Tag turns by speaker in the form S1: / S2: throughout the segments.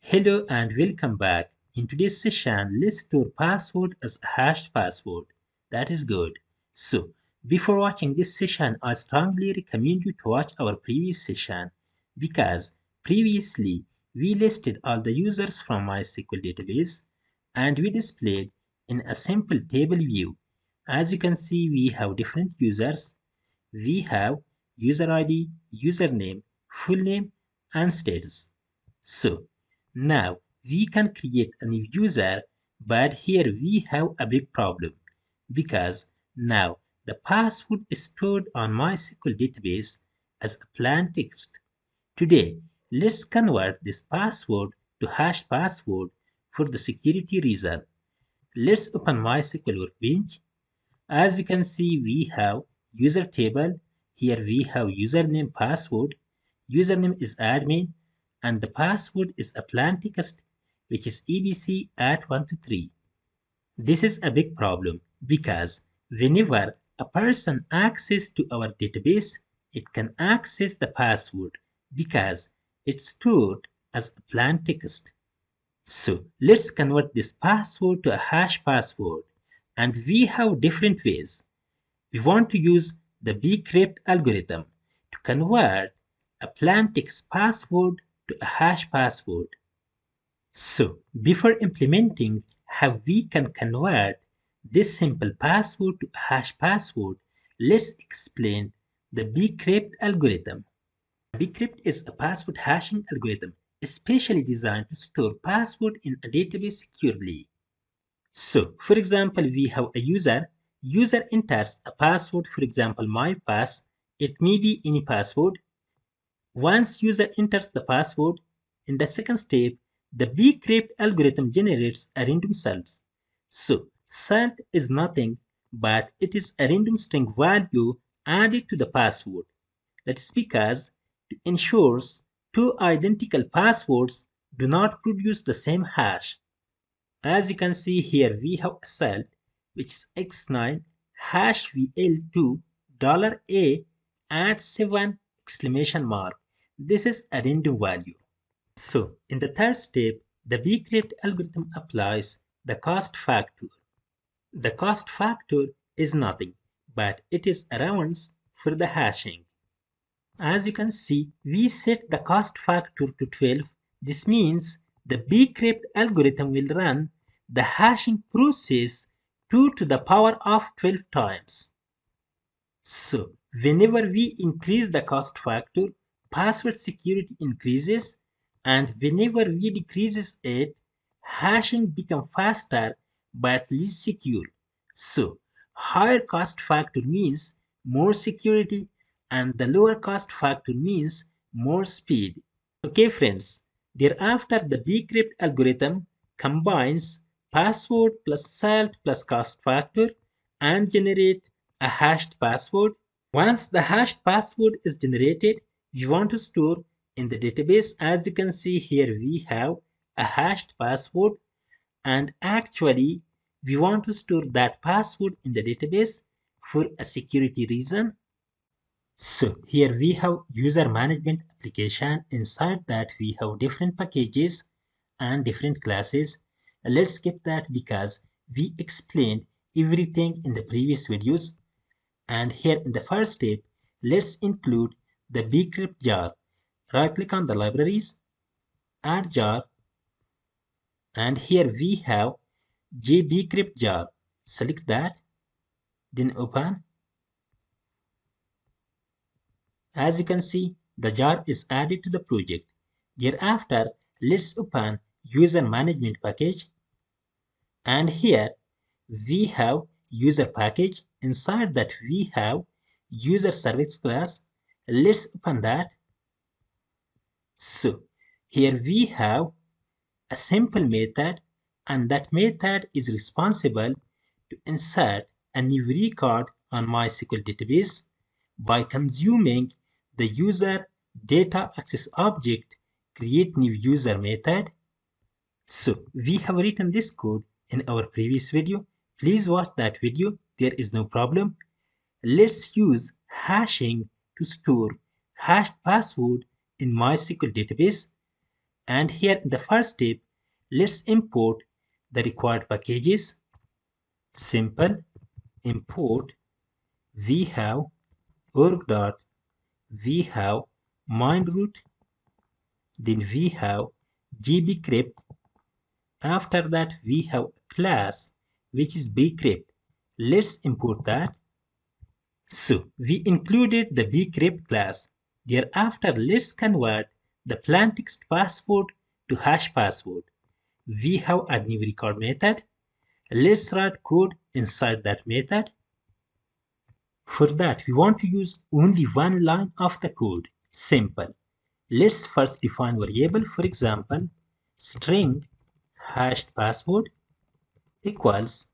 S1: Hello and welcome back. In today's session, let's store password as a hashed password. That is good. So, before watching this session, I strongly recommend you to watch our previous session because previously we listed all the users from MySQL database and we displayed in a simple table view. As you can see, we have different users. We have user ID, username, full name, and status. So, now we can create a new user, but here we have a big problem because now the password is stored on MySQL database as a plain text. Today, let's convert this password to hashed password for the security reason. Let's open MySQL Workbench. As you can see, we have user table. Here we have username password. Username is admin and the password is a plain text which is EBC at 123. This is a big problem because whenever a person access to our database, it can access the password because it's stored as a plain text. So let's convert this password to a hash password, and we have different ways. We want to use the BCrypt algorithm to convert a plain text password to a hash password. So before implementing how we can convert this simple password to a hash password, let's explain the BCrypt algorithm. BCrypt is a password hashing algorithm especially designed to store password in a database securely. So, for example, we have a user enters a password, for example, my pass, it may be any password. Once user enters the password, in the second step, the bcrypt algorithm generates a random salt. So, salt is nothing but it is a random string value added to the password. That is because it ensures two identical passwords do not produce the same hash. As you can see here, we have a cell which is x9 hash VL2 $A at 7 exclamation mark. This is a random value. So in the third step, the bcrypt algorithm applies the cost factor. The cost factor is nothing, but it is allowance for the hashing. As you can see, we set the cost factor to 12. This means the bcrypt algorithm will run the hashing process 2 to the power of 12 times. So, whenever we increase the cost factor, password security increases, and whenever we decreases it, hashing becomes faster but less secure. So, higher cost factor means more security and the lower cost factor means more speed. Okay friends, thereafter the bcrypt algorithm combines password plus salt plus cost factor and generate a hashed password. Once the hashed password is generated, we want to store in the database. As you can see here, we have a hashed password and actually we want to store that password in the database for a security reason. So here we have user management application. Inside that we have different packages and different classes. Let's skip that because we explained everything in the previous videos. And here in the first step, let's include the bcrypt jar. Right click on the libraries, add jar, and here we have jbcrypt jar. Select that, then open. As you can see, the jar is added to the project. Thereafter, let's open user management package. And here we have user package. Inside that we have user service class. Let's open that. So here we have a simple method and that method is responsible to insert a new record on MySQL database by consuming the user data access object create new user method. So we have written this code in our previous video. Please watch that video. There is no problem. Let's use hashing to store hashed password in MySQL database. And here in the first step, let's import the required packages. Simple import we have org. We have mindroot, then we have gbcrypt. After that we have a class which is bcrypt. Let's import that. So we included the BCrypt class. Thereafter, let's convert the plaintext password to hash password. We have a new record method. Let's write code inside that method. For that, we want to use only one line of the code. Simple. Let's first define variable. For example, string hashed password equals.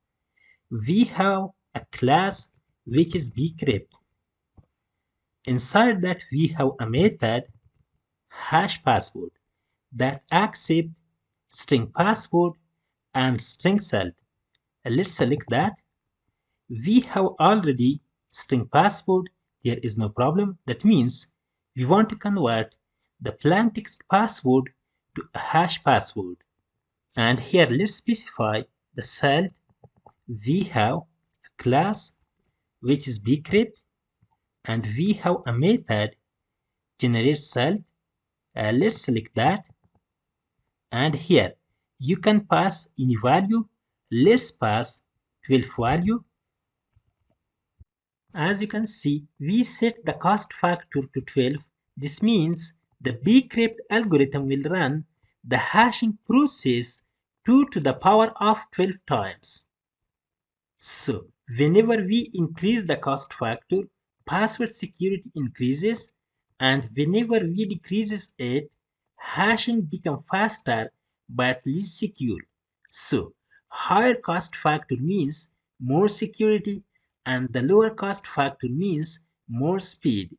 S1: We have a class which is BCrypt. Inside that we have a method hash password that accepts string password and string salt. Let's select that. We have already string password. There is no problem. That means we want to convert the plaintext password to a hash password. And here let's specify the salt. We have a class which is BCrypt, and we have a method generate salt. Let's select that. And here you can pass any value. Let's pass 12 value. As you can see, we set the cost factor to 12. This means the BCrypt algorithm will run the hashing process 2 to the power of 12 times. So, whenever we increase the cost factor, password security increases, and whenever we decreases it, hashing becomes faster but less secure. So, higher cost factor means more security, and the lower cost factor means more speed.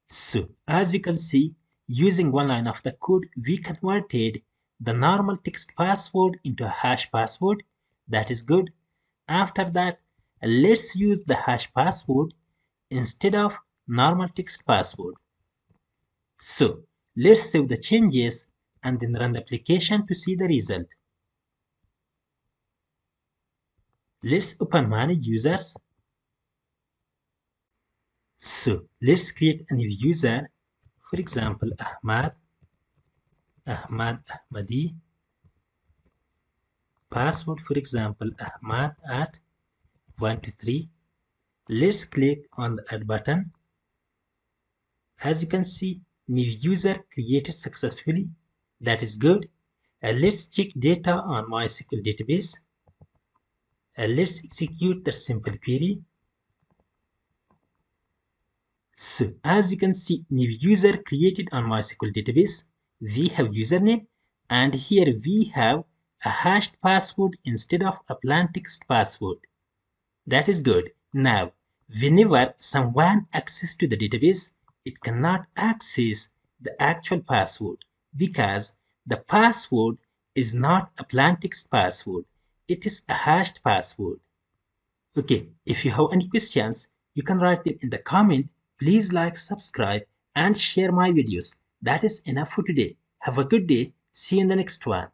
S1: So, as you can see, using one line of the code, we converted the normal text password into a hash password. That is good. After that, let's use the hash password instead of normal text password. So, let's save the changes and then run the application to see the result. Let's open manage users. So, let's create a new user. For example, Ahmadi. Password, for example, Ahmad at 123. Let's click on the add button. As you can see, new user created successfully. That is good. Let's check data on MySQL database. Let's execute the simple query. So as you can see, new user created on MySQL database. We have username, and here we have a hashed password instead of a plaintext password. That is good. Now, whenever someone accesses to the database, it cannot access the actual password because the password is not a plaintext password. It is a hashed password. Okay, if you have any questions, you can write them in the comment. Please like, subscribe, and share my videos. That is enough for today. Have a good day. See you in the next one.